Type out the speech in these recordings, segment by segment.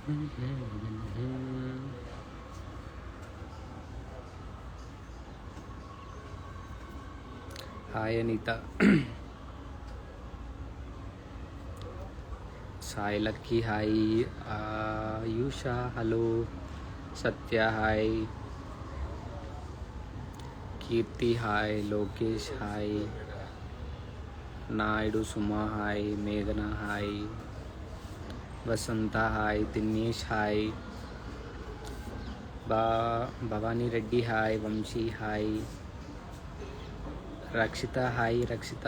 Hi Anitha. Sai lucky hi. Ayusha hello. సత్య hi. కీర్తి hi. Lokesh hi. Naidu సుమా hi. మేఘన hi. వసంత hi. Dinesh hi. Bhavani Reddy hi. Vamsi hi. రక్షిత hi. రక్షిత.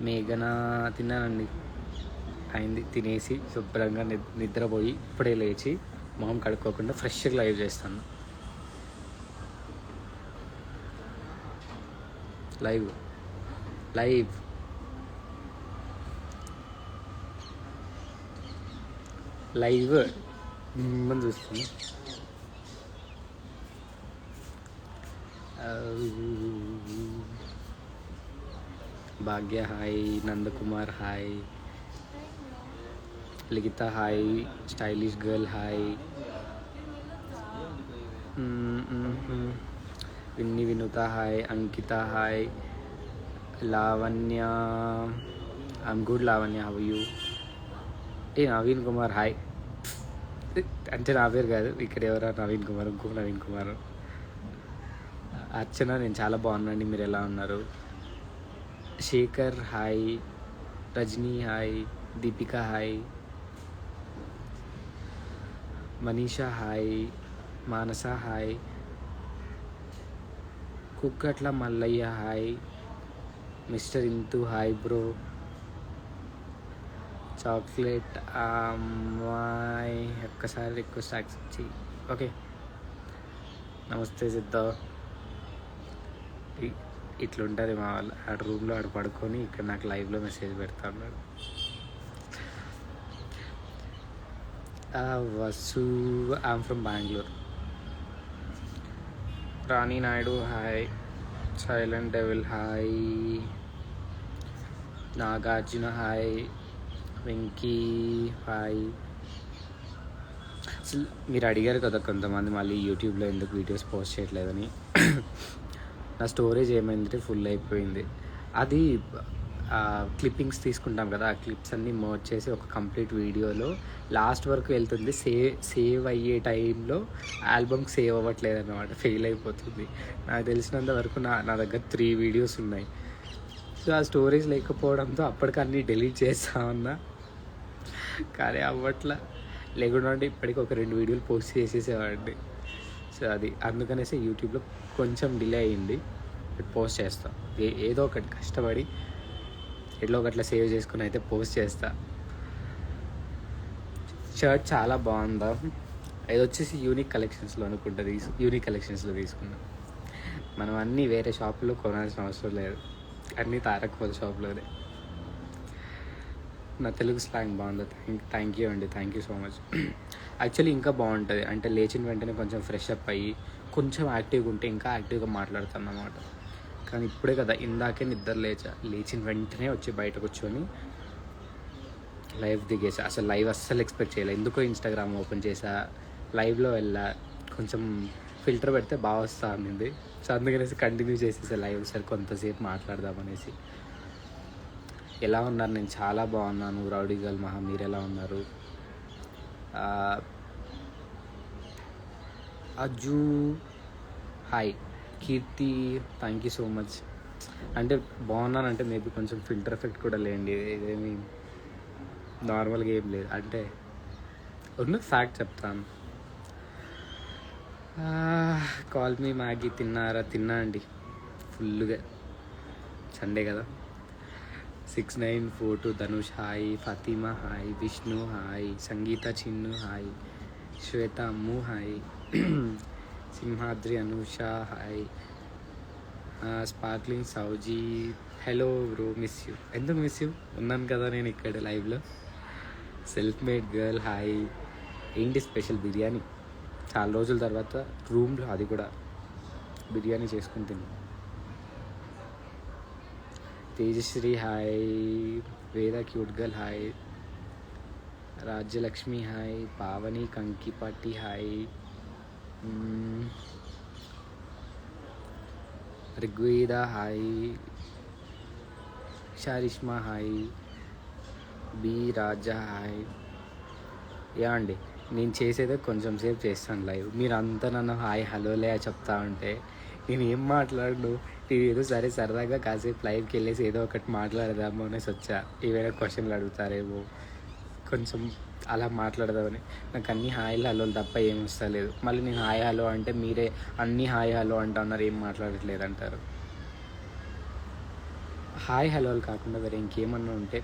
మేఘన తిన్నానండి, అయింది. తినేసి శుభ్రంగా నిద్రపోయి ఇప్పుడే లేచి మొహం కడుక్కోకుండా ఫ్రెష్గా లైవ్ చేస్తాను. లైవ్ లైవ్ లైవ్ మనం చూస్తుంది. Bhagya hi. Nandakumar hi. Likhitha hi. Stylish girl hi. Vinni Vinutha hi. Ankitha hi. Lavanya I'm good. Lavanya how you? Naveen Kumar hi. అంటే నా పేరు కాదు, ఇక్కడ ఎవరా నవీన్ కుమార్, ఇంకో నవీన్ కుమార్. అర్చన నేను చాలా బాగున్నాండి, మీరు ఎలా ఉన్నారు? Shekar hi. Rajani hi. Deepika hi. Manisha hi. Manasa hi. Kukkatla Mallaiah hi. Mister Inthu hi bro. Chocolate అమ్మాయి ఒక్కసారి రిక్వెస్ట్ యాక్సెప్ట్ చెయ్యి. ఓకే. నమస్తే సిద్ధ. ఇట్లుంటుంది మా వాళ్ళు. ఆడ రూమ్లో ఆడ పడుకొని ఇక్కడ నాకు లైవ్లో మెసేజ్ పెడతా ఉన్నాడు. Vasu I'm from Bengaluru. Rani Naidu hi. Silent devil hi. Nagarjuna hi. Venky hi. అసలు మీరు అడిగారు కదా కొంతమంది మళ్ళీ యూట్యూబ్లో ఎందుకు వీడియోస్ పోస్ట్ చేయట్లేదని. నా స్టోరేజ్ ఏమైందంటే ఫుల్ అయిపోయింది. అది క్లిప్పింగ్స్ తీసుకుంటాం కదా, ఆ క్లిప్స్ అన్నీ మర్జ్ చేసి ఒక కంప్లీట్ వీడియోలో లాస్ట్ వరకు వెళ్తుంది. సేవ్ అయ్యే టైంలో ఆల్బమ్కి సేవ్ అవ్వట్లేదు అన్నమాట, ఫెయిల్ అయిపోతుంది. నాకు తెలిసినంత వరకు నా దగ్గర 3 వీడియోస్ ఉన్నాయి. సో ఆ స్టోరేజ్ లేకపోవడంతో అప్పటికి అన్నీ డిలీట్ చేస్తా ఉన్నా, కానీ అవ్వట్లా. లేకుండా అంటే ఇప్పటికి ఒక 2 వీడియోలు పోస్ట్ చేసేసేవాడిని. సో అది అందుకనేసి యూట్యూబ్లో కొంచెం డిలే అయ్యింది. పోస్ట్ చేస్తా, ఏదో ఒకటి కష్టపడి ఎట్లా ఒకట్లా సేవ్ చేసుకుని అయితే పోస్ట్ చేస్తా. షర్ట్ చాలా బాగుందా? ఇది వచ్చేసి యూనిక్ కలెక్షన్స్లో అనుకుంటుంది. యూనిక్ కలెక్షన్స్లో తీసుకున్నాం. మనం అన్నీ వేరే షాపులో కొనాల్సిన అవసరం లేదు, అన్నీ తారక్ షాప్లోనే. నా తెలుగు స్లాంగ్ బాగుంది. థ్యాంక్ యూ అండి, thank you so much. Actually ఇంకా బాగుంటుంది అంటే లేచిన వెంటనే కొంచెం ఫ్రెష్ అప్ అయ్యి కొంచెం యాక్టివ్గా ఉంటే ఇంకా యాక్టివ్గా మాట్లాడతాను అన్నమాట. కానీ ఇప్పుడే కదా, ఇందాకే నిద్ర లేచిన వెంటనే వచ్చి బయట కూర్చొని లైవ్ దిగేసా. అసలు లైవ్ అస్సలు ఎక్స్పెక్ట్ చేయలే. ఎందుకో ఇన్స్టాగ్రామ్ ఓపెన్ చేసా, లైవ్లో వెళ్ళా, కొంచెం ఫిల్టర్ పెడితే బాగా వస్తా అనింది. సో అందుకనేసి కంటిన్యూ చేసేసా లైవ్. సరే కొంతసేపు మాట్లాడదామనేసి. ఎలా ఉన్నారు? నేను చాలా బాగున్నాను. రౌడీ గర్ల్ మహా, మీరు ఎలా ఉన్నారు? Aju hi. Keerthi thank you so much. అంటే బాగున్నానంటే మేబీ కొంచెం ఫిల్టర్ ఎఫెక్ట్ కూడా లేండి, ఇదేమి నార్మల్గా ఏం లేదు. అంటే ఉన్న ఫ్యాక్ట్ చెప్తాను. Call me Maggie. తిన్నారా? తిన్నా అండి ఫుల్గా. సండే కదా. 6942 Dhanush hi. Fatima hi. Vishnu hi. Sangeetha Chinnu hi. Swetha Ammu hi. Simhadri Anusha hi. Sparkling Sowji hello bro, miss you. ఎందుకు మిస్ యూ? ఉన్నాను కదా నేను ఇక్కడ లైవ్లో. Self made girl hi. ఏంటి స్పెషల్? బిర్యానీ. చాలా రోజుల తర్వాత రూమ్లో అది కూడా బిర్యానీ చేసుకుని తిన్నాను. Tejasri hi. Veda cute girl hi. Rajyalakshmi hi, Pavani Kankipati hi, Rigveda hi, షారిష్మా hi, B రాజా హాయ్. యా అండి, నేను చేసేదే కొంచెం సేపు చేస్తాను లైవ్, మీరు అంతా నన్ను హాయ్ హలోలే చెప్తా ఉంటే నేను ఏం మాట్లాడను. నేను ఏదో సరే సరదాగా కాసేపు లైవ్కి వెళ్ళేసి ఏదో ఒకటి మాట్లాడదాము అనేసి వచ్చా. ఏవైనా క్వశ్చన్లు అడుగుతారేమో కొంచెం అలా మాట్లాడదామని. నాకు అన్ని హాయిలు హలోలు తప్ప ఏం వస్తలేదు. మళ్ళీ నేను హాయ్ హలో అంటే మీరే అన్ని హాయ్ హలో అంటా ఉన్నారు, ఏం మాట్లాడట్లేదు అంటారు. హాయ్ హలోలు కాకుండా వేరే ఇంకేమన్నా ఉంటే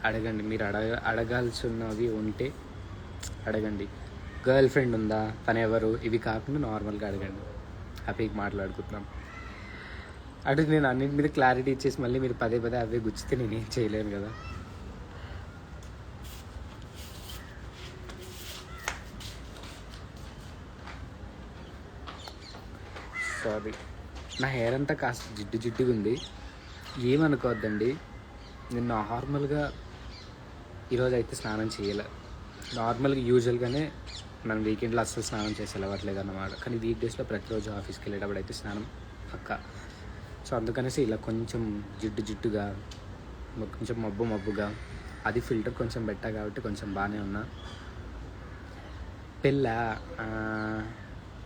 అడగండి. మీరు అడగాల్సి ఉన్నవి ఉంటే అడగండి. గర్ల్ ఫ్రెండ్ ఉందా, తను ఎవరు, ఇవి కాకుండా నార్మల్గా అడగండి, హ్యాపీగా మాట్లాడుకుంటున్నాం. అటు నేను అన్నింటి మీద క్లారిటీ ఇచ్చేసి మళ్ళీ మీరు పదే పదే అవే గుచ్చితే నేనేం చేయలేను కదా. సారీ, నా హెయిర్ అంతా కాస్త జిడ్డుగా ఉంది, ఏమనుకోవద్దండి. నేను నార్మల్గా ఈరోజు అయితే స్నానం చేయలే. నార్మల్గా యూజువల్గానే మనం వీకెండ్లో అస్సలు స్నానం చేసి వెళ్ళవట్లేదు అన్నమాట. కానీ వీక్ డేస్లో ప్రతిరోజు ఆఫీస్కి వెళ్ళేటప్పుడు అయితే స్నానం పక్కా. సో అందుకనేసి ఇలా కొంచెం జిడ్డుగా, కొంచెం మబ్బుగా, అది ఫిల్టర్ కొంచెం పెట్టా కాబట్టి కొంచెం బాగానే ఉన్నా. పెళ్ళ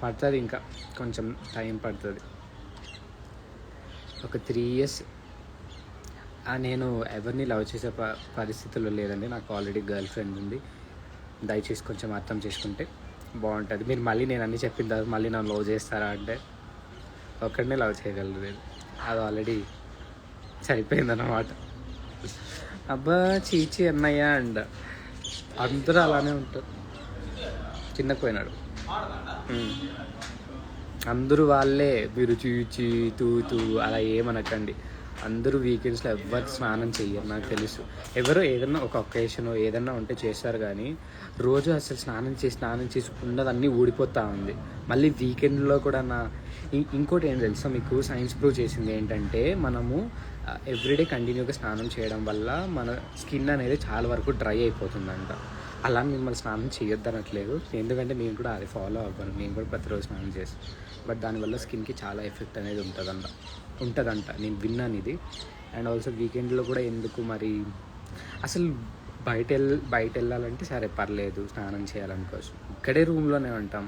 పడుతుంది, ఇంకా కొంచెం టైం పడుతుంది, ఒక 3 years. నేను ఎవరిని లవ్ చేసే పరిస్థితుల్లో లేదండి. నాకు ఆల్రెడీ గర్ల్ ఫ్రెండ్ ఉంది. దయచేసి కొంచెం అర్థం చేసుకుంటే బాగుంటుంది. మీరు మళ్ళీ నేను అన్నీ చెప్పిన తర్వాత మళ్ళీ నన్ను లవ్ చేస్తారా అంటే ఒక్కడనే లవ్ చేయగలరు. నేను అది ఆల్రెడీ సరిపోయిందన్నమాట. అబ్బా చీచి అన్నయ్య అండ్ అందరూ అలానే ఉంటారు. చిన్నపోయినాడు అందరూ వాళ్ళే, మీరు చీచి తూ అలా ఏమనకండి. అందరూ వీకెండ్స్లో ఎవరు స్నానం చెయ్యరు, నాకు తెలుసు. ఎవరో ఏదన్నా ఒక ఒకేషన్ ఏదన్నా ఉంటే చేస్తారు, కానీ రోజు అసలు స్నానం చేసి ఉన్నదన్నీ ఊడిపోతూ ఉంది. మళ్ళీ వీకెండ్లో కూడా ఇంకోటి ఏం తెలుసా మీకు, సైన్స్ ప్రూవ్ చేసింది ఏంటంటే మనము ఎవ్రీడే కంటిన్యూగా స్నానం చేయడం వల్ల మన స్కిన్ అనేది చాలా వరకు డ్రై అయిపోతుందంట. అలా మిమ్మల్ని స్నానం చేయొద్దనట్లేదు, ఎందుకంటే నేను కూడా అది ఫాలో అవ్వను. నేను కూడా ప్రతిరోజు స్నానం చేస్తాను, బట్ దానివల్ల స్కిన్కి చాలా ఎఫెక్ట్ అనేది ఉంటుందంట. నేను విన్నాను ఇది. అండ్ ఆల్సో వీకెండ్లో కూడా ఎందుకు మరి అసలు బయట వెళ్ళాలంటే సరే పర్లేదు, స్నానం చేయాలనుకోవచ్చు, ఇక్కడే రూమ్లోనే ఉంటాం,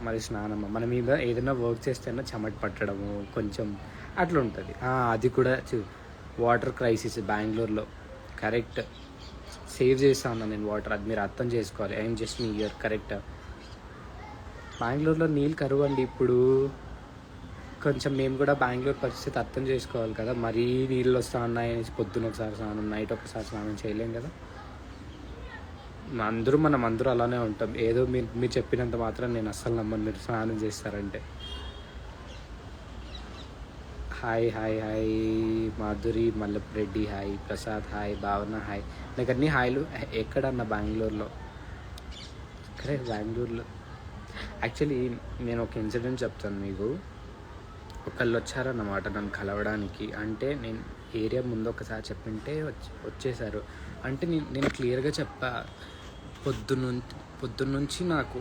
మరి స్నానం మన మీద ఏదైనా వర్క్ చేస్తేనే చెమట పట్టడము కొంచెం అట్లా ఉంటుంది. అది కూడా వాటర్ క్రైసిస్ బెంగళూరులో, కరెక్ట్. సేవ్ చేస్తా ఉన్నాను నేను వాటర్, అది మీరు అర్థం చేసుకోవాలి. I'm just me year, correct. బెంగళూరులో నీళ్ళు కరువు అండి ఇప్పుడు. కొంచెం మేము కూడా బెంగళూరు పరిస్థితి అర్థం చేసుకోవాలి కదా. మరీ నీళ్ళు వస్తూ ఉన్నాయి అనేసి పొద్దున ఒకసారి స్నానం, నైట్ ఒకసారి స్నానం చేయలేం కదా. మనం అందరూ అలానే ఉంటాం. ఏదో మీరు చెప్పినంత మాత్రం నేను అస్సలు నమ్మను మీరు స్నానం చేస్తారంటే. Hi Madhuri Mallapureddy hi, Prasad hi, Bhavana hi. నాకు అన్ని హాయ్లు. ఎక్కడన్నా బెంగళూరులో? ఇక్కడే బెంగళూరులో. యాక్చువల్లీ నేను ఒక ఇన్సిడెంట్ చెప్తాను మీకు. ఒకళ్ళు వచ్చారన్నమాట నన్ను కలవడానికి. అంటే నేను ఏరియా ముందు ఒకసారి చెప్పింటే వచ్చేసారు. అంటే నేను క్లియర్గా చెప్పా, పొద్దున్నుంచి నాకు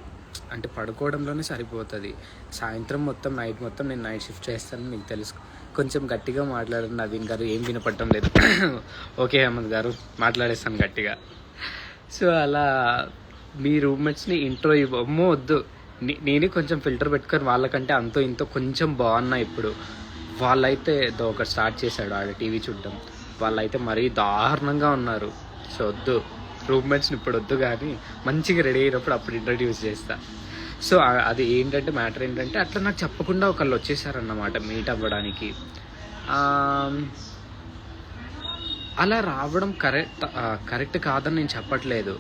అంటే పడుకోవడంలోనే సరిపోతుంది. సాయంత్రం మొత్తం నేను నైట్ షిఫ్ట్ చేస్తానని మీకు తెలుసు. కొంచెం గట్టిగా మాట్లాడండి నవీన్ గారు, ఏం వినపడటం లేదు. ఓకే అహ్మద్ గారు, మాట్లాడేస్తాను గట్టిగా. సో అలా మీ రూమ్మేట్స్ని ఇంట్రో ఇవ్వమ్మో వద్దు. నేనే కొంచెం ఫిల్టర్ పెట్టుకొని వాళ్ళకంటే అంతో ఇంతో కొంచెం బాగున్నా. ఇప్పుడు వాళ్ళైతే ఒకటి స్టార్ట్ చేశాడు ఆడ టీవీ చూడడం, వాళ్ళైతే మరీ దారుణంగా ఉన్నారు. సో వద్దు, రూమ్మేట్స్ని ఇప్పుడు వద్దు, కానీ మంచిగా రెడీ అయినప్పుడు అప్పుడు ఇంట్రడ్యూస్ చేస్తా. సో అది ఏంటంటే మ్యాటర్ ఏంటంటే అట్లా నాకు చెప్పకుండా ఒకళ్ళు వచ్చేసారన్నమాట మీట్ అవ్వడానికి. అలా రావడం కరెక్ట్ కాదని నేను చెప్పట్లేదు.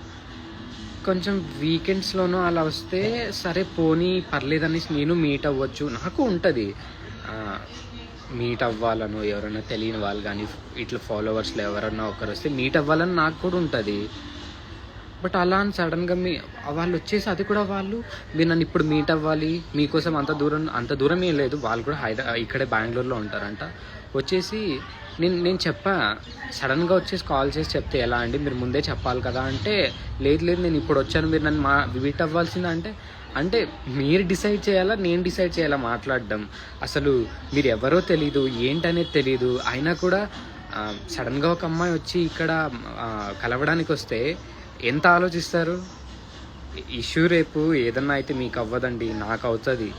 కొంచెం వీకెండ్స్లోనూ అలా వస్తే సరే పోనీ పర్లేదని నేను మీట్ అవ్వచ్చు, నాకు ఉంటుంది. మీట్ అవ్వాలను, ఎవరైనా తెలియని వాళ్ళు కానీ ఇట్లా ఫాలోవర్స్లో ఎవరన్నా ఒకరు వస్తే మీట్ అవ్వాలని నాకు కూడా ఉంటుంది. బట్ అలా అని సడన్గా వాళ్ళు వచ్చేసి అది కూడా మీరు నన్ను ఇప్పుడు మీట్ అవ్వాలి, మీకోసం అంత దూరం ఏం లేదు. వాళ్ళు కూడా ఇక్కడే బెంగళూరులో ఉంటారంట. వచ్చేసి నేను చెప్పా, సడన్గా వచ్చేసి కాల్ చేసి చెప్తే ఎలా అండి, మీరు ముందే చెప్పాలి కదా అంటే, లేదు లేదు నేను ఇప్పుడు వచ్చాను, మీరు నన్ను మీట్ అవ్వాల్సిందా అంటే, అంటే మీరు డిసైడ్ చేయాలా నేను డిసైడ్ చేయాలా మాట్లాడడం? అసలు మీరు ఎవరో తెలీదు, ఏంటనేది తెలీదు, అయినా కూడా సడన్గా ఒక అమ్మాయి వచ్చి ఇక్కడ కలవడానికి వస్తే ఎంత ఆలోచిస్తారు? ఇష్యూ రేపు ఏదన్నా అయితే మీకు అవ్వదండి, నాకు అవుతుంది.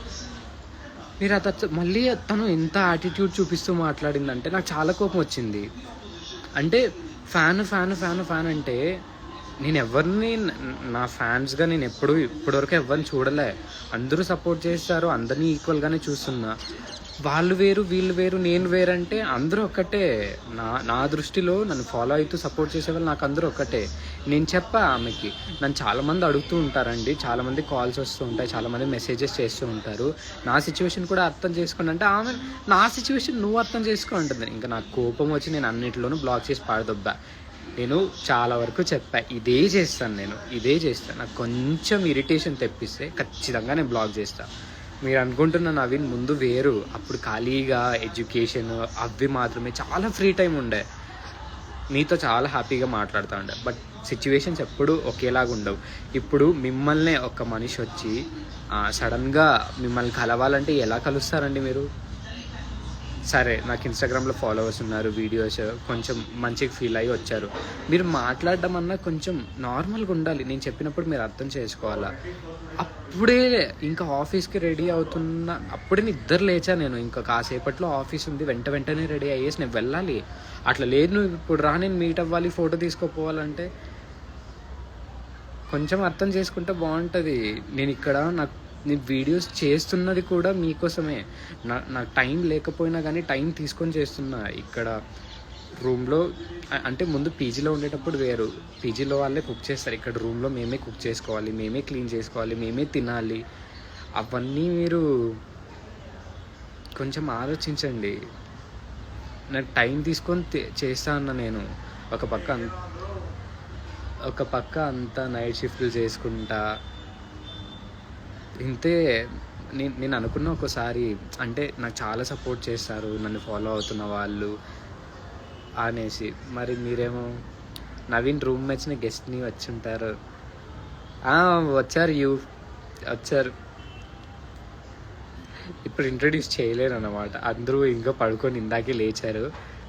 మీరు మళ్ళీ తను ఎంత యాటిట్యూడ్ చూపిస్తూ మాట్లాడిందంటే నాకు చాలా కోపం వచ్చింది. అంటే ఫ్యాన్ ఫ్యాన్ ఫ్యాన్ ఫ్యాన్ అంటే నేను ఎవరిని నా ఫ్యాన్స్గా నేను ఇప్పటివరకు ఎవరిని చూడలే. అందరూ సపోర్ట్ చేస్తారు, అందరినీ ఈక్వల్గానే చూస్తున్నా. వాళ్ళు వేరు వీళ్ళు వేరు నేను వేరంటే అందరూ ఒక్కటే. నా దృష్టిలో నన్ను ఫాలో అవుతూ సపోర్ట్ చేసేవాళ్ళు నాకు అందరూ ఒక్కటే. నేను చెప్పా ఆమెకి, నన్ను చాలామంది అడుగుతూ ఉంటారండి, చాలామంది కాల్స్ వస్తూ ఉంటాయి, చాలామంది మెసేజెస్ చేస్తూ ఉంటారు, నా సిచ్యువేషన్ కూడా అర్థం చేసుకోండి అంటే, ఆమె నా సిచ్యువేషన్ నువ్వు అర్థం చేసుకో ఉంటుంది. ఇంకా నాకు కోపం వచ్చి నేను అన్నింటిలోనూ బ్లాక్ చేసి పాడదొబ్బా. నేను చాలా వరకు చెప్పా, ఇదే చేస్తాను, నాకు కొంచెం ఇరిటేషన్ తెప్పిస్తే ఖచ్చితంగా నేను బ్లాక్ చేస్తాను. మీరు అనుకుంటున్న నవీన్ ముందు వేరు, అప్పుడు ఖాళీగా ఎడ్యుకేషన్ అవి మాత్రమే, చాలా ఫ్రీ టైం ఉండే, మీతో చాలా హ్యాపీగా మాట్లాడుతూ ఉండే. బట్ సిచ్యువేషన్స్ ఎప్పుడు ఒకేలాగా ఉండవు. ఇప్పుడు మిమ్మల్ని ఒక మనిషి వచ్చి సడన్గా మిమ్మల్ని కలవాలంటే ఎలా కలుస్తారండి మీరు? సరే, నాకు ఇన్స్టాగ్రామ్లో ఫాలోవర్స్ ఉన్నారు, వీడియోస్ కొంచెం మంచిగా ఫీల్ అయ్యి వచ్చారు, మీరు మాట్లాడడం అన్నా కొంచెం నార్మల్గా ఉండాలి. నేను చెప్పినప్పుడు మీరు అర్థం చేసుకోవాలా. అప్పుడే ఇంకా ఆఫీస్కి రెడీ అవుతున్నా, అప్పుడే నిద్ర లేచా నేను. ఇంకా కాసేపట్లో ఆఫీస్ ఉంది, వెంటనే రెడీ అయ్యేసి నేను వెళ్ళాలి. అట్లా లేదు, నువ్వు ఇప్పుడు రా, నేను మీట్ అవ్వాలి, ఫోటో తీసుకోపోవాలంటే కొంచెం అర్థం చేసుకుంటే బాగుంటుంది. నేను వీడియోస్ చేస్తున్నది కూడా మీకోసమే. నాకు టైం లేకపోయినా కానీ టైం తీసుకొని చేస్తున్నా. ఇక్కడ రూమ్లో అంటే ముందు పీజీలో ఉండేటప్పుడు వేరు, పీజీలో వాళ్ళే కుక్ చేస్తారు, ఇక్కడ రూమ్లో మేమే కుక్ చేసుకోవాలి, మేమే క్లీన్ చేసుకోవాలి, మేమే తినాలి. అవన్నీ మీరు కొంచెం ఆలోచించండి. నాకు టైం తీసుకొని చేస్తా అన్న నేను. ఒక పక్క అంతా నైట్ షిఫ్ట్లు చేసుకుంటా ఇంతే. నేను అనుకున్న ఒకసారి, అంటే నాకు చాలా సపోర్ట్ చేస్తారు నన్ను ఫాలో అవుతున్న వాళ్ళు అనేసి. మరి మీరేమో నవీన్ రూమ్మేట్స్ని గెస్ట్ని వచ్చి ఉంటారు, వచ్చారు. ఇప్పుడు ఇంట్రడ్యూస్ చేయలేను అన్నమాట. అందరూ ఇంకా పడుకొని ఇందాకే లేచారు.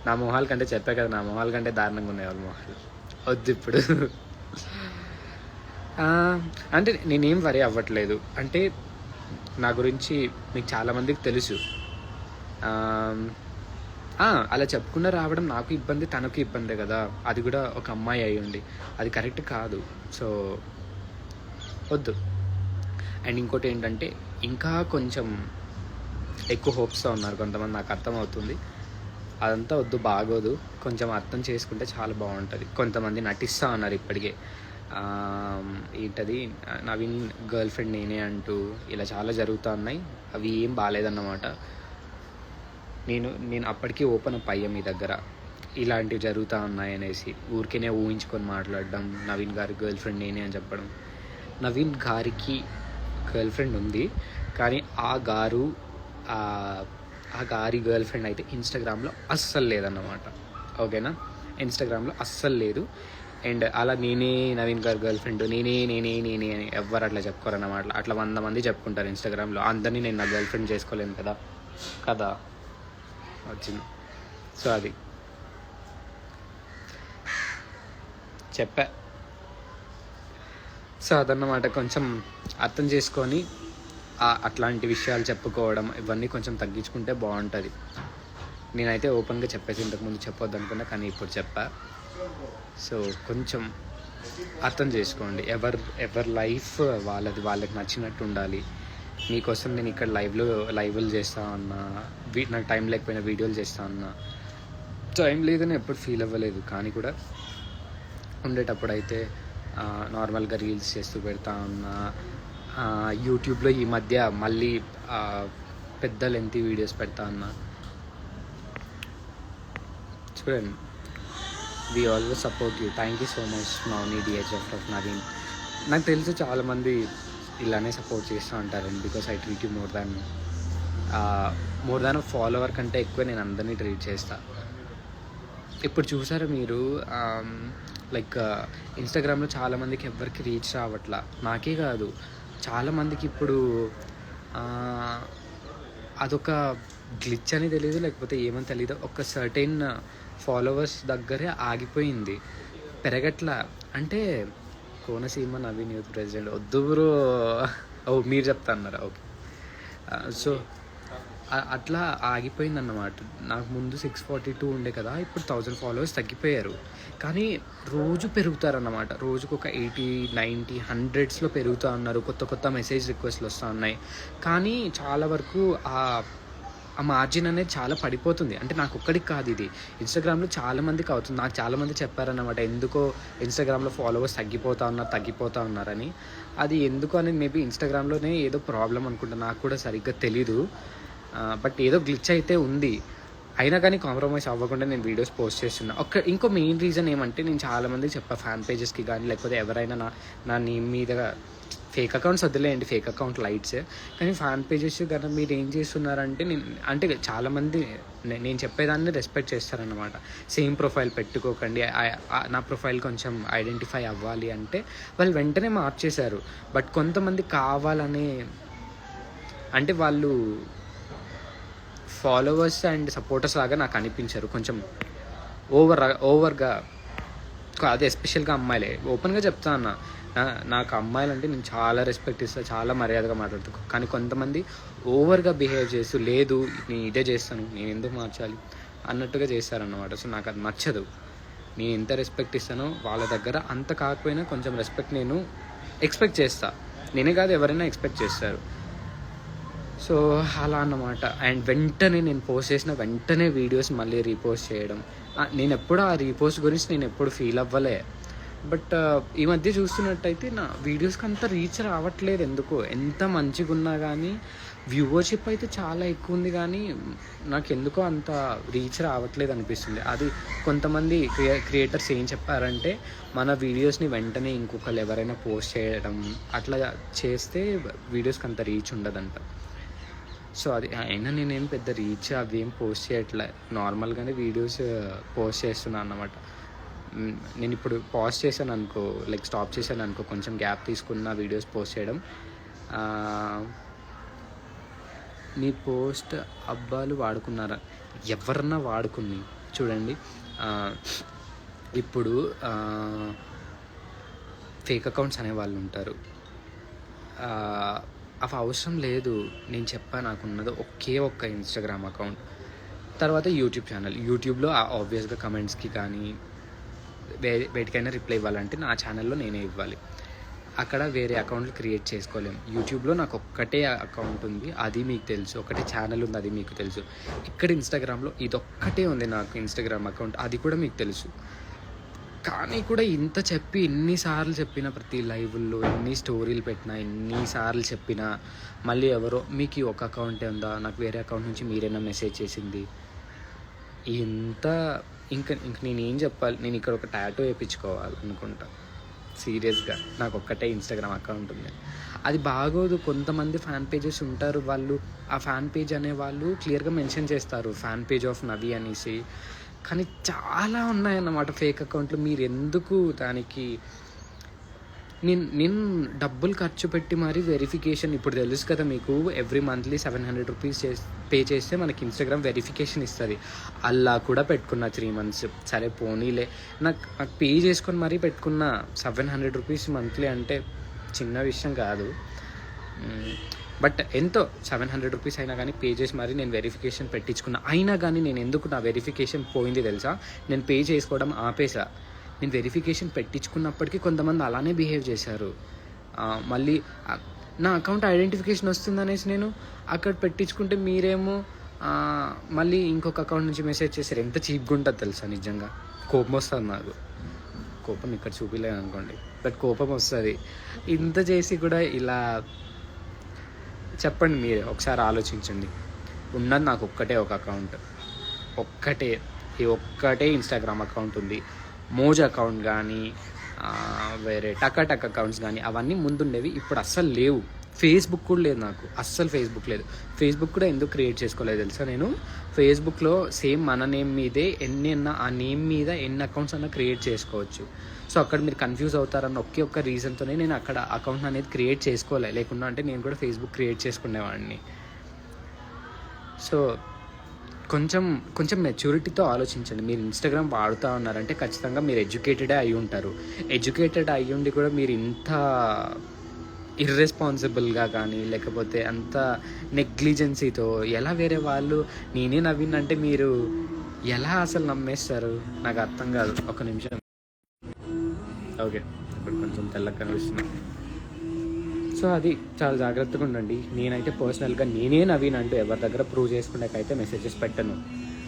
నా మొహాల కంటే చెప్పా కదా, నా మొహాల కంటే దారుణంగా ఉన్నాయి వాళ్ళ మొహాలు. వద్దు ఇప్పుడు. అంటే నేనేం వరీ అవ్వట్లేదు. అంటే నా గురించి మీకు చాలామందికి తెలుసు. అలా చెప్పుకున్న రావడం నాకు ఇబ్బంది, తనకు ఇబ్బందే కదా. అది కూడా ఒక అమ్మాయి అయి ఉండి, అది కరెక్ట్ కాదు. సో వద్దు. అండ్ ఇంకోటి ఏంటంటే, ఇంకా కొంచెం ఎక్కువ హోప్స్తో ఉన్నారు కొంతమంది, నాకు అర్థమవుతుంది. అదంతా వద్దు, బాగోదు. కొంచెం అర్థం చేసుకుంటే చాలా బాగుంటుంది. కొంతమంది నటిస్తూ ఉన్నారు ఇప్పటికే, ఏంటది నవీన్ గర్ల్ ఫ్రెండ్ నేనే అంటూ, ఇలా చాలా జరుగుతూ ఉన్నాయి. అవి ఏం బాగాలేదన్నమాట. నేను అప్పటికీ ఓపెన్ అప్ అయ్యా మీ దగ్గర, ఇలాంటివి జరుగుతూ ఉన్నాయి అనేసి. ఊరికేనే ఊహించుకొని మాట్లాడడం, నవీన్ గారి గర్ల్ ఫ్రెండ్ నేనే అని చెప్పడం. నవీన్ గారికి గర్ల్ ఫ్రెండ్ ఉంది, కానీ ఆ గారి గర్ల్ ఫ్రెండ్ అయితే ఇన్స్టాగ్రామ్లో అస్సలు లేదన్నమాట. ఓకేనా, ఇన్స్టాగ్రామ్లో అస్సలు లేదు. అండ్ అలా నేనే నవీన్ గారి గర్ల్ ఫ్రెండ్, నేనే అని ఎవ్వరు అట్లా చెప్పుకోరన్నమాట. అట్లా 100 మంది చెప్పుకుంటారు ఇన్స్టాగ్రామ్లో. అందరినీ నేను నా గర్ల్ ఫ్రెండ్ చేసుకోలేను కదా వచ్చింది. సో అది చెప్పా. సో అదన్నమాట. కొంచెం అర్థం చేసుకొని అట్లాంటి విషయాలు చెప్పుకోవడం ఇవన్నీ కొంచెం తగ్గించుకుంటే బాగుంటుంది. నేనైతే ఓపెన్గా చెప్పేసి ఇంతకుముందు చెప్పొద్దు అనుకున్నా, కానీ ఇప్పుడు చెప్పా. సో కొంచెం అర్థం చేసుకోండి. ఎవరి లైఫ్ వాళ్ళకి నచ్చినట్టు ఉండాలి. మీకోసం నేను ఇక్కడ లైవ్లు చేస్తా ఉన్నా, నాకు టైం లేకపోయినా వీడియోలు చేస్తా ఉన్నా. టైం లేదని ఎప్పుడు ఫీల్ అవ్వలేదు, కానీ కూడా ఉండేటప్పుడు అయితే నార్మల్గా రీల్స్ చేస్తూ పెడతా ఉన్నా. యూట్యూబ్లో ఈ మధ్య మళ్ళీ పెద్ద లెంతీ వీడియోస్ పెడతా ఉన్నా. చూడండి, we always support you. Thank you so much Navni DHF of Naveen. నాకు తెలుసు చాలామంది ఇలానే సపోర్ట్ చేస్తూ ఉంటారని, because I treat you more than follower కంటే ఎక్కువ నేను అందరినీ ట్రీట్ చేస్తా. ఇప్పుడు చూసారా మీరు లైక్ ఇన్స్టాగ్రామ్లో చాలామందికి ఎవరికి రీచ్ రావట్లా, నాకే కాదు చాలామందికి ఇప్పుడు అదొక గ్లిచ్ అని తెలియదు, లేకపోతే ఏమని తెలియదు, ఒక సర్టెన్ ఫాలోవర్స్ దగ్గరే ఆగిపోయింది, పెరగట్లా. అంటే కోనసీమ నవీన్ యూత్ ప్రెసిడెంట్ వద్దు బ్రో, ఓ మీరు చెప్తా అన్నారా, ఓకే. సో అట్లా ఆగిపోయిందన్నమాట. నాకు ముందు 642 ఉండే కదా, ఇప్పుడు 1000 ఫాలోవర్స్ తగ్గిపోయారు. కానీ రోజు పెరుగుతారన్నమాట, రోజుకు ఒక 80, 90, 100స్లో పెరుగుతూ ఉన్నారు. కొత్త కొత్త మెసేజ్ రిక్వెస్ట్లు వస్తూ ఉన్నాయి. కానీ చాలా వరకు ఆ మార్జిన్ అనేది చాలా పడిపోతుంది. అంటే నాకు ఒక్కడికి కాదు, ఇది ఇన్స్టాగ్రామ్లో చాలామందికి అవుతుంది. నాకు చాలామంది చెప్పారన్నమాట, ఎందుకో ఇన్స్టాగ్రామ్లో ఫాలోవర్స్ తగ్గిపోతూ ఉన్నారని. అది ఎందుకు అనేది మేబీ ఇన్స్టాగ్రామ్లోనే ఏదో ప్రాబ్లం అనుకుంటా, నాకు కూడా సరిగ్గా తెలీదు. బట్ ఏదో గ్లిచ్ అయితే ఉంది. అయినా కానీ కాంప్రమైజ్ అవ్వకుండా నేను వీడియోస్ పోస్ట్ చేస్తున్నా. ఇంకో మెయిన్ రీజన్ ఏమంటే, నేను చాలామందికి చెప్పాను, ఫ్యాన్ పేజెస్కి కానీ లేకపోతే ఎవరైనా నా నేమ్ మీద ఫేక్ అకౌంట్స్ వదిలేయండి, ఫేక్ అకౌంట్ లైట్స్, కానీ ఫ్యాన్ పేజెస్ కానీ మీరు ఏం చేస్తున్నారంటే, అంటే చాలామంది నేను చెప్పేదాన్ని రెస్పెక్ట్ చేస్తారన్నమాట. సేమ్ ప్రొఫైల్ పెట్టుకోకండి, నా ప్రొఫైల్ కొంచెం ఐడెంటిఫై అవ్వాలి అంటే వాళ్ళు వెంటనే మార్చేశారు. బట్ కొంతమంది కావాలనే, అంటే వాళ్ళు ఫాలోవర్స్ అండ్ సపోర్టర్స్ లాగా నాకు అనిపించారు, కొంచెం ఓవర్గా. అదే ఎస్పెషల్గా అమ్మాయిలే, ఓపెన్గా చెప్తా అన్న, నాకు అమ్మాయిలు అంటే నేను చాలా రెస్పెక్ట్ ఇస్తాను, చాలా మర్యాదగా మాట్లాడుతాను. కానీ కొంతమంది ఓవర్గా బిహేవ్ చేస్తూ, లేదు నేను ఇదే చేస్తాను, నేను ఎందుకు మార్చాలి అన్నట్టుగా చేస్తారన్నమాట. సో నాకు అది నచ్చదు. నేను ఎంత రెస్పెక్ట్ ఇస్తానో వాళ్ళ దగ్గర అంత కాకపోయినా కొంచెం రెస్పెక్ట్ నేను ఎక్స్పెక్ట్ చేస్తాను. నేనే కాదు, ఎవరైనా ఎక్స్పెక్ట్ చేస్తారు. సో అలా అన్నమాట. అండ్ వెంటనే నేను పోస్ట్ చేసిన వెంటనే వీడియోస్ మళ్ళీ రీపోస్ట్ చేయడం, నేను ఎప్పుడు ఆ రీపోస్ట్ గురించి నేను ఎప్పుడు ఫీల్ అవ్వలే. బట్ ఈ మధ్య చూస్తున్నట్టయితే నా వీడియోస్కి అంత రీచ్ రావట్లేదు ఎందుకో. ఎంత మంచిగా ఉన్నా కానీ వ్యూవర్షిప్ అయితే చాలా ఎక్కువ ఉంది, కానీ నాకు ఎందుకో అంత రీచ్ రావట్లేదు అనిపిస్తుంది. అది కొంతమంది క్రియేటర్స్ ఏం చెప్పారంటే, మన వీడియోస్ని వెంటనే ఇంకొకరు ఎవరైనా పోస్ట్ చేయడం అట్లా చేస్తే వీడియోస్కి అంత రీచ్ ఉండదంట. సో అది అయినా నేనేం పెద్ద రీచ్ అవి ఏం పోస్ట్ చేయట్లే, నార్మల్గానే వీడియోస్ పోస్ట్ చేస్తున్నాను అన్నమాట. నేను ఇప్పుడు పాజ్ చేశాను అనుకో, లైక్ స్టాప్ చేశాను అనుకో, కొంచెం గ్యాప్ తీసుకున్న వీడియోస్ పోస్ట్ చేయడం. నీ పోస్ట్ అబ్బాలు వాడుకున్నారా? ఎవరన్నా వాడుకుని చూడండి. ఇప్పుడు ఫేక్ అకౌంట్స్ అనే వాళ్ళు ఉంటారు, అవి అవసరం లేదు. నేను చెప్పాను, నాకున్నది ఒక్క ఇన్స్టాగ్రామ్ అకౌంట్, తర్వాత యూట్యూబ్ ఛానల్. యూట్యూబ్లో ఆబ్వియస్గా కమెంట్స్కి కానీ వేటికైనా రిప్లై ఇవ్వాలంటే నా ఛానల్లో నేనే ఇవ్వాలి, అక్కడ వేరే అకౌంట్లు క్రియేట్ చేసుకోలేము. యూట్యూబ్లో నాకు ఒక్కటే అకౌంట్ ఉంది, అది మీకు తెలుసు, ఒకటే ఛానల్ ఉంది, అది మీకు తెలుసు. ఇక్కడ ఇన్స్టాగ్రామ్లో ఇదొక్కటే ఉంది నాకు ఇన్స్టాగ్రామ్ అకౌంట్, అది కూడా మీకు తెలుసు. కానీ కూడా ఇంత చెప్పి ఎన్నిసార్లు చెప్పినా, ప్రతి లైవ్ల్లో ఎన్ని స్టోరీలు పెట్టినా, ఎన్నిసార్లు చెప్పినా మళ్ళీ ఎవరో మీకు ఒక అకౌంటే ఉందా, నాకు వేరే అకౌంట్ నుంచి మీరైనా మెసేజ్ చేసింది, ఇంత ఇంక నేనేం చెప్పాలి. నేను ఇక్కడ ఒక టాటూ వేయించుకోవాలి అనుకుంటా సీరియస్గా. నాకు ఒక్కటే ఇన్స్టాగ్రామ్ అకౌంట్ ఉంది, అది బాగోదు. కొంతమంది ఫ్యాన్ పేజెస్ ఉంటారు, వాళ్ళు ఆ ఫ్యాన్ పేజ్ అనే వాళ్ళు క్లియర్గా మెన్షన్ చేస్తారు, ఫ్యాన్ పేజ్ ఆఫ్ నవి అనేసి. కానీ చాలా ఉన్నాయన్నమాట ఫేక్ అకౌంట్లు. మీరు ఎందుకు దానికి నేను డబ్బులు ఖర్చు పెట్టి మరీ వెరిఫికేషన్, ఇప్పుడు తెలుసు కదా మీకు, ఎవ్రీ మంత్లీ 700 రూపీస్ పే చేస్తే మనకి ఇన్స్టాగ్రామ్ వెరిఫికేషన్ ఇస్తుంది. అలా కూడా పెట్టుకున్నా 3 months. సరే పోనీలే, నాకు పే చేసుకొని మరీ పెట్టుకున్న 700 రూపీస్ మంత్లీ అంటే చిన్న విషయం కాదు. బట్ ఎంతో 700 రూపీస్ అయినా కానీ పే చేసి మరి నేను వెరిఫికేషన్ పెట్టించుకున్నా. అయినా కానీ నేను ఎందుకు నా వెరిఫికేషన్ పోయింది తెలుసా? నేను పే చేసుకోవడం ఆపేసా. నేను వెరిఫికేషన్ పెట్టించుకున్నప్పటికీ కొంతమంది అలానే బిహేవ్ చేశారు. మళ్ళీ నా అకౌంట్ ఐడెంటిఫికేషన్ వస్తుందనేసి నేను అక్కడ పెట్టించుకుంటే మీరేమో మళ్ళీ ఇంకొక అకౌంట్ నుంచి మెసేజ్ చేశారు. ఎంత చీప్గా ఉంటుంది తెలుసా, నిజంగా కోపం వస్తుంది నాకు. కోపం ఇక్కడ చూపిలేదు అనుకోండి, బట్ కోపం వస్తుంది. ఇంత చేసి కూడా ఇలా చెప్పండి, మీరే ఒకసారి ఆలోచించండి. ఉన్నది నాకు ఒక్కటే ఒక అకౌంట్, ఒక్కటే ఇన్స్టాగ్రామ్ అకౌంట్ ఉంది. మోజ్ అకౌంట్ కానీ వేరే టక్ అకౌంట్స్ కానీ అవన్నీ ముందుండేవి, ఇప్పుడు అస్సలు లేవు. ఫేస్బుక్ కూడా లేదు నాకు, అస్సలు ఫేస్బుక్ లేదు. ఫేస్బుక్ కూడా ఎందుకు క్రియేట్ చేసుకోలేదు తెలుసా, నేను ఫేస్బుక్లో సేమ్ మన నేమ్ మీదే ఆ నేమ్ మీద ఎన్ని అకౌంట్స్ అన్నా క్రియేట్ చేసుకోవచ్చు. సో అక్కడ మీరు కన్ఫ్యూజ్ అవుతారన్న ఒక్క రీజన్తోనే నేను అక్కడ అకౌంట్ అనేది క్రియేట్ చేసుకోలే. లేకుండా అంటే నేను కూడా ఫేస్బుక్ క్రియేట్ చేసుకునేవాడిని. సో కొంచెం మెచ్యూరిటీతో ఆలోచించండి. మీరు ఇన్స్టాగ్రామ్ వాడుతూ ఉన్నారంటే ఖచ్చితంగా మీరు ఎడ్యుకేటెడే అయి ఉంటారు. ఎడ్యుకేటెడ్ అయ్యి ఉండి కూడా మీరు ఇంత ఇర్రెస్పాన్సిబుల్గా కానీ లేకపోతే అంత నెగ్లిజెన్సీతో ఎలా వేరే వాళ్ళు నేనే నవీన్ అంటే మీరు ఎలా అసలు నమ్మేస్తారు, నాకు అర్థం కాదు. ఒక నిమిషం. ఓకే, ఇప్పుడు కొంచెం తెల్లగా కనిపిస్తున్నాను. సో అది చాలా జాగ్రత్తగా ఉండండి. నేనైతే పర్సనల్గా నేనే నవీన్ అంటూ ఎవరి దగ్గర ప్రూవ్ చేసుకునేకైతే మెసేజెస్ పెట్టను.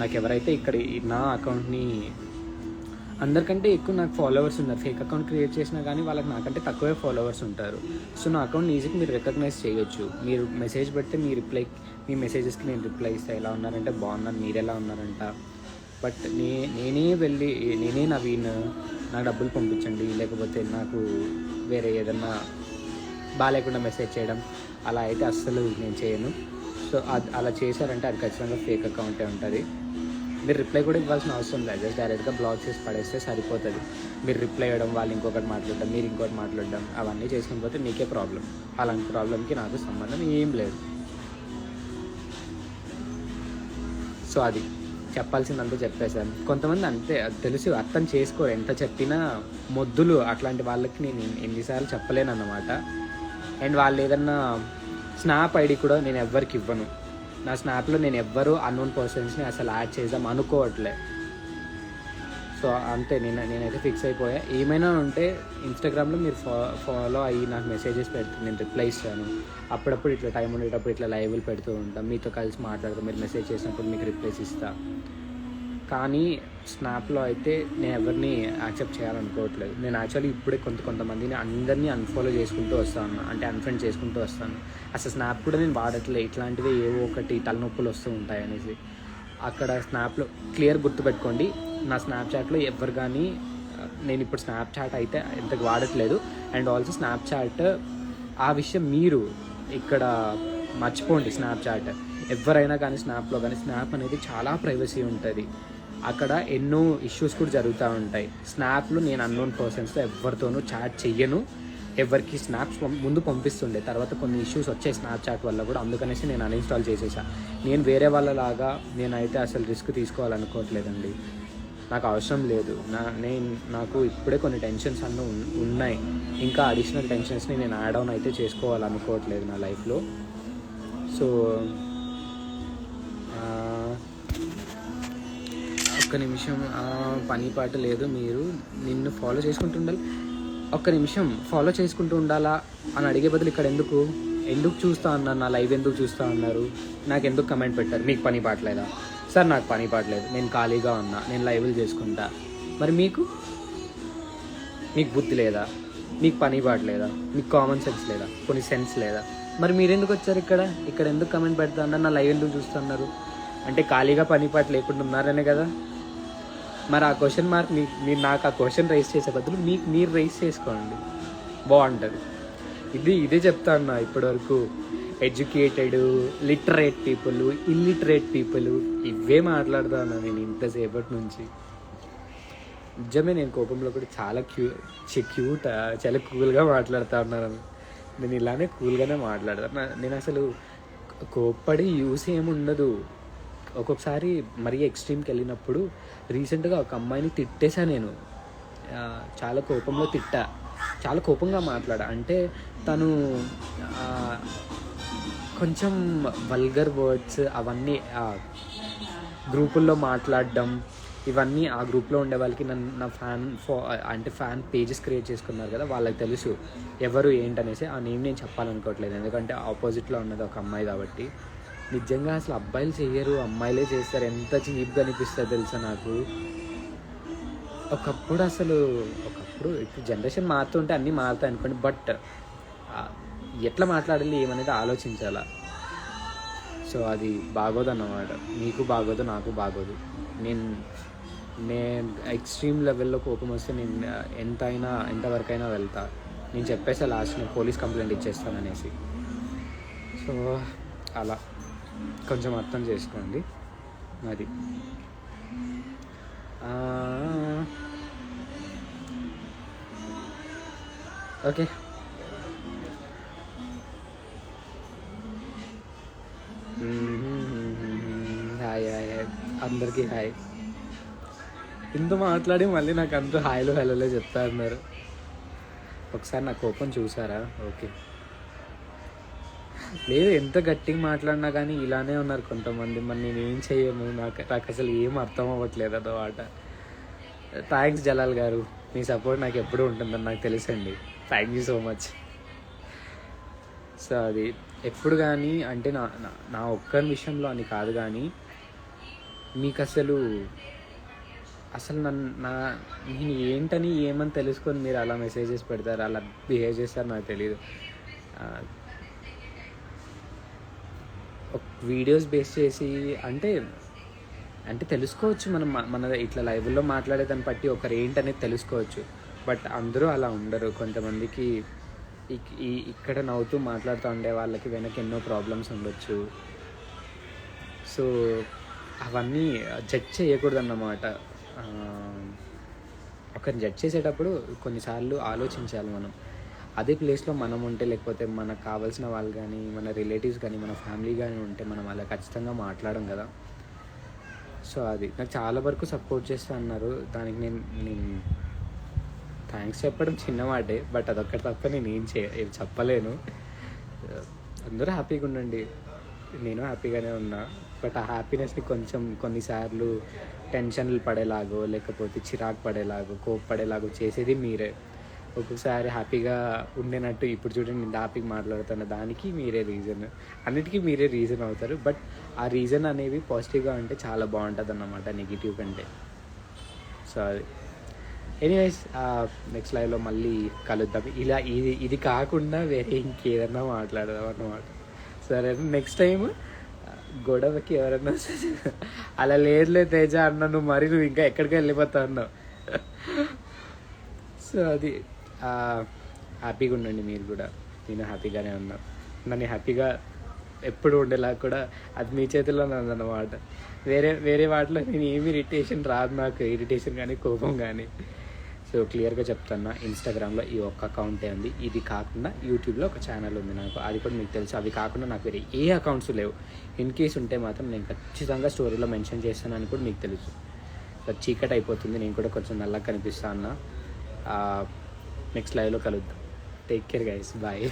నాకు ఎవరైతే ఇక్కడ నా అకౌంట్ని అందరికంటే ఎక్కువ నాకు ఫాలోవర్స్ ఉన్నారు, ఫేక్ అకౌంట్ క్రియేట్ చేసినా కానీ వాళ్ళకి నాకంటే తక్కువే ఫాలోవర్స్ ఉంటారు. సో నా అకౌంట్ ఈజీగా మీరు రికగ్నైజ్ చేయొచ్చు. మీరు మెసేజ్ పెడితే మీ మెసేజెస్కి నేను రిప్లై ఇస్తాను. ఎలా ఉన్నారంటే బాగున్నాను, మీరు ఎలా ఉన్నారంట. బట్ నేనే నవీన్, నాకు డబ్బులు పంపించండి, లేకపోతే నాకు వేరే ఏదన్నా బాగాలేకుండా మెసేజ్ చేయడం అలా అయితే అస్సలు నేను చేయను. సో అలా చేశారంటే అది ఖచ్చితంగా ఫేక్ అకౌంటే ఉంటుంది. మీరు రిప్లై కూడా ఇవ్వాల్సిన అవసరం లేదు, జస్ట్ డైరెక్ట్గా బ్లాక్ చేసి పడేస్తే సరిపోతుంది. మీరు రిప్లై ఇవ్వడం, వాళ్ళు ఇంకొకటి మాట్లాడడం, మీరు ఇంకోటి మాట్లాడడం అవన్నీ చేసుకుని పోతే మీకే ప్రాబ్లం. అలాంటి ప్రాబ్లంకి నాకు సంబంధం ఏం లేదు. సో అది చెప్పాల్సిందంతా చెప్పేశాను. కొంతమంది అంతే, అది తెలుసు, అర్థం చేసుకోరు. ఎంత చెప్పినా మొద్దులు అట్లాంటి వాళ్ళకి నేను ఎన్నిసార్లు చెప్పలేను అన్నమాట. అండ్ వాళ్ళు ఏదన్నా స్నాప్ ఐడి కూడా నేను ఎవ్వరికి ఇవ్వను. నా స్నాప్లో నేను ఎవ్వరు అన్నోన్ పర్సన్స్ని అసలు యాడ్ చేద్దాం అనుకోవట్లే. సో అంతే, నేనైతే ఫిక్స్ అయిపోయా. ఏమైనా ఉంటే ఇన్స్టాగ్రామ్లో మీరు ఫాలో అయ్యి నాకు మెసేజెస్ పెడితే నేను రిప్లై ఇస్తాను. అప్పుడప్పుడు ఇట్లా టైం ఉండేటప్పుడు ఇట్లా లైవ్లు పెడుతూ ఉంటాం, మీతో కలిసి మాట్లాడుతూ మీరు మెసేజ్ చేసినప్పుడు మీకు రిప్లైస్ ఇస్తాను. కానీ స్నాప్లో అయితే నేను ఎవరిని యాక్సెప్ట్ చేయాలనుకోవట్లేదు. నేను యాక్చువల్లీ ఇప్పుడే కొంతమందిని అందరినీ అన్ఫాలో చేసుకుంటూ వస్తాను, అంటే అన్ఫ్రెండ్ చేసుకుంటూ వస్తాను. అసలు స్నాప్ కూడా నేను వాడట్లేదు, ఇట్లాంటివి ఏవో ఒకటి తలనొప్పులు వస్తూ ఉంటాయి అనేసి. అక్కడ స్నాప్లో క్లియర్ గుర్తుపెట్టుకోండి, నా స్నాప్చాట్లో ఎవరు కానీ, నేను ఇప్పుడు స్నాప్చాట్ అయితే ఇంతకు వాడట్లేదు. అండ్ ఆల్సో స్నాప్చాట్ ఆ విషయం మీరు ఇక్కడ మర్చిపోండి. స్నాప్చాట్ ఎవరైనా కానీ స్నాప్లో కానీ, స్నాప్ అనేది చాలా ప్రైవసీ ఉంటుంది. అక్కడ ఎన్నో ఇష్యూస్ కూడా జరుగుతూ ఉంటాయి. స్నాప్లో నేను అన్నోన్ పర్సన్స్తో ఎవరితోనూ చాట్ చెయ్యను. ఎవరికి స్నాప్స్ ముందు పంపిస్తుండే, తర్వాత కొన్ని ఇష్యూస్ వచ్చాయి స్నాప్చాట్ వల్ల కూడా, అందుకనేసి నేను అన్ఇన్స్టాల్ చేసేసా. నేను వేరే వాళ్ళలాగా నేనైతే అసలు రిస్క్ తీసుకోవాలనుకోవట్లేదండి, నాకు అవసరం లేదు. నాకు ఇప్పుడే కొన్ని టెన్షన్స్ అన్నీ ఉన్నాయి, ఇంకా అడిషనల్ టెన్షన్స్ని నేను యాడ్ ఆన్ అయితే చేసుకోవాలనుకోవట్లేదు నా లైఫ్లో. సో ఒక్క నిమిషం, పని పాట లేదు, మీరు నిన్ను ఫాలో చేసుకుంటూ ఉండాలి. ఒక్క నిమిషం, ఫాలో చేసుకుంటూ ఉండాలా అని అడిగే బదులు ఇక్కడ ఎందుకు చూస్తూ అన్నారు, నా లైవ్ ఎందుకు చూస్తూ అన్నారు, నాకు ఎందుకు కమెంట్ పెట్టారు, మీకు పని పాటలేదా? సార్ నాకు పని పాటలేదు, నేను ఖాళీగా ఉన్నా, నేను లైవ్లు చేసుకుంటా. మరి మీకు బుద్ధి లేదా, మీకు పని పాటలేదా, మీకు కామన్ సెన్స్ లేదా, కొన్ని సెన్స్ లేదా? మరి మీరెందుకు వచ్చారు ఇక్కడ ఎందుకు కమెంట్ పెడతా అన్నారు, నా లైవ్ ఎందుకు చూస్తున్నారు? అంటే ఖాళీగా పని పాట లేకుండా ఉన్నారనే కదా. మరి ఆ క్వశ్చన్ మార్క్ మీరు నాకు ఆ క్వశ్చన్ రైస్ చేసే బదులు మీరు రైస్ చేసుకోండి, బాగుంటుంది. ఇదే చెప్తాను ఇప్పటివరకు. Educated, literate people, illiterate people, ఇవే మాట్లాడుతాను నేను ఇంతసేపటి నుంచి. నిజమే, నేను కోపంలో కూడా చాలా క్యూట్ చాలా కూల్గా మాట్లాడుతూ ఉన్నాను. నేను ఇలానే కూల్గానే మాట్లాడతాను. నేను అసలు కోప్పడి యూస్ ఏముండదు. ఒక్కొక్కసారి మరీ ఎక్స్ట్రీమ్కి వెళ్ళినప్పుడు, రీసెంట్గా ఒక అమ్మాయిని తిట్టేశా నేను, చాలా కోపంలో చాలా కోపంగా మాట్లాడా. అంటే తను కొంచెం వల్గర్ వర్డ్స్ అవన్నీ గ్రూపుల్లో మాట్లాడడం, ఇవన్నీ ఆ గ్రూప్లో ఉండే వాళ్ళకి నా ఫ్యాన్ పేజెస్ క్రియేట్ చేసుకున్నారు కదా, వాళ్ళకి తెలుసు ఎవరు ఏంటనేసి. ఆ నేమ్ నేను చెప్పాలనుకోవట్లేదు, ఎందుకంటే ఆపోజిట్లో ఉన్నది ఒక అమ్మాయి కాబట్టి. నిజంగా అసలు అబ్బాయిలు చెయ్యరు, అమ్మాయిలే చేస్తారు. ఎంత చీప్గా అనిపిస్తుంది తెలుసా నాకు. ఒకప్పుడు ఇప్పుడు జనరేషన్ మారుతుంటే అన్నీ మారుతాయి అనుకోండి, బట్ ఎట్లా మాట్లాడాలి ఏమనేది ఆలోచించాలా. సో అది బాగోదన్నమాట, మీకు బాగోదు, నాకు బాగోదు. నేను ఎక్స్ట్రీమ్ లెవెల్లో కోపం వస్తే నేను ఎంతవరకైనా వెళ్తా. నేను చెప్పేసా లాస్ట్, నేను పోలీస్ కంప్లైంట్ ఇచ్చేస్తాననేసి. సో అలా కొంచెం అర్థం చేసుకోండి మరి. ఓకే, హాయ్ హాయ్ హాయ్ అందరికీ హాయ్. ఇంత మాట్లాడి మళ్ళీ నాకు అందరూ హాయ్లో హెలోలే చెప్తా అన్నారు. ఒకసారి నా కోపం చూసారా? ఓకే, లేదు ఎంత గట్టిగా మాట్లాడినా కానీ ఇలానే ఉన్నారు కొంతమంది. మరి నేను ఏం చెయ్యను, నాకు అసలు ఏం అర్థం అవ్వట్లేదు అన్నమాట. థ్యాంక్స్ జలాల్ గారు, మీ సపోర్ట్ నాకు ఎప్పుడూ ఉంటుందని నాకు తెలుసండి. Thank you so much. So అది ఎప్పుడు కానీ అంటే నా ఒక్కరి విషయంలో అని కాదు, కానీ మీకు అసలు నేను ఏంటని ఏమని తెలుసుకొని మీరు అలా మెసేజెస్ పెడతారు, అలా బిహేవ్ చేస్తారు నాకు తెలియదు. వీడియోస్ బేస్ చేసి అంటే తెలుసుకోవచ్చు మనం, మన ఇట్లా లైవ్లో మాట్లాడేదాన్ని బట్టి ఒకరు ఏంటనేది తెలుసుకోవచ్చు. బట్ అందరూ అలా ఉండరు. కొంతమందికి ఇక్కడ నవ్వుతూ మాట్లాడుతూ ఉండే వాళ్ళకి వెనక ఎన్నో ప్రాబ్లమ్స్ ఉండొచ్చు. సో అవన్నీ జడ్జ్ చేయకూడదు అన్నమాట. ఒకరిని జడ్జ్ చేసేటప్పుడు కొన్నిసార్లు ఆలోచించాలి మనం. అదే ప్లేస్లో మనం ఉంటే, లేకపోతే మనకు కావాల్సిన వాళ్ళు కానీ, మన రిలేటివ్స్ కానీ, మన ఫ్యామిలీ కానీ ఉంటే మనం అలా ఖచ్చితంగా మాట్లాడం కదా. సో అది నాకు చాలా వరకు సపోర్ట్ చేస్తా అన్నారు. దానికి నేను థ్యాంక్స్ చెప్పడం చిన్నమాటే, బట్ అదొక్కటి తప్ప నేను ఏం చెప్పలేను. అందరూ హ్యాపీగా ఉండండి, నేను హ్యాపీగానే ఉన్నా. బట్ ఆ హ్యాపీనెస్ని కొంచెం కొన్నిసార్లు టెన్షన్లు పడేలాగో, లేకపోతే చిరాకు పడేలాగో, కోప్పడేలాగో చేసేది మీరే. ఒక్కొక్కసారి హ్యాపీగా ఉండేనట్టు ఇప్పుడు చూడండి నేను హ్యాపీగా మాట్లాడుతున్న దానికి మీరే రీజన్, అన్నిటికీ మీరే రీజన్ అవుతారు. బట్ ఆ రీజన్ అనేవి పాజిటివ్గా ఉంటే చాలా బాగుంటుంది అన్నమాట, నెగిటివ్ కంటే. సో అది ఎనీవేస్, నెక్స్ట్ లైవ్లో మళ్ళీ కలుద్దాం. ఇలా ఇది కాకుండా వేరే ఇంకేదన్నా మాట్లాడదాం అన్నమాట. సరే, నెక్స్ట్ టైం గొడవకి ఎవరన్నా అలా లేదులే తేజ అన్న, నువ్వు ఇంకా ఎక్కడికి వెళ్ళిపోతావు అన్నావు. సో అది హ్యాపీగా ఉండండి మీరు కూడా, నేను హ్యాపీగానే ఉన్నా. నన్ను హ్యాపీగా ఎప్పుడు ఉండేలా కూడా అది మీ చేతిలో ఉందన్నమాట. వేరే వాటిలో నేను ఏమి ఇరిటేషన్ రాదు, నాకు ఇరిటేషన్ కానీ కోపం కానీ. సో క్లియర్గా చెప్తున్నా, ఇన్స్టాగ్రామ్లో ఈ ఒక్క అకౌంటే ఉంది. ఇది కాకుండా యూట్యూబ్లో ఒక ఛానల్ ఉంది నాకు, అది కూడా మీకు తెలుసు. అవి కాకుండా నాకు వేరే ఏ అకౌంట్స్ లేవు. ఇన్ కేస్ ఉంటే మాత్రం నేను ఖచ్చితంగా స్టోరీలో మెన్షన్ చేస్తానని కూడా మీకు తెలుసు. సో చీకటి అయిపోతుంది, నేను కూడా కొంచెం నల్లగా కనిపిస్తా అన్న. నెక్స్ట్ లైవ్లో కలుద్దాం. Take care guys, bye.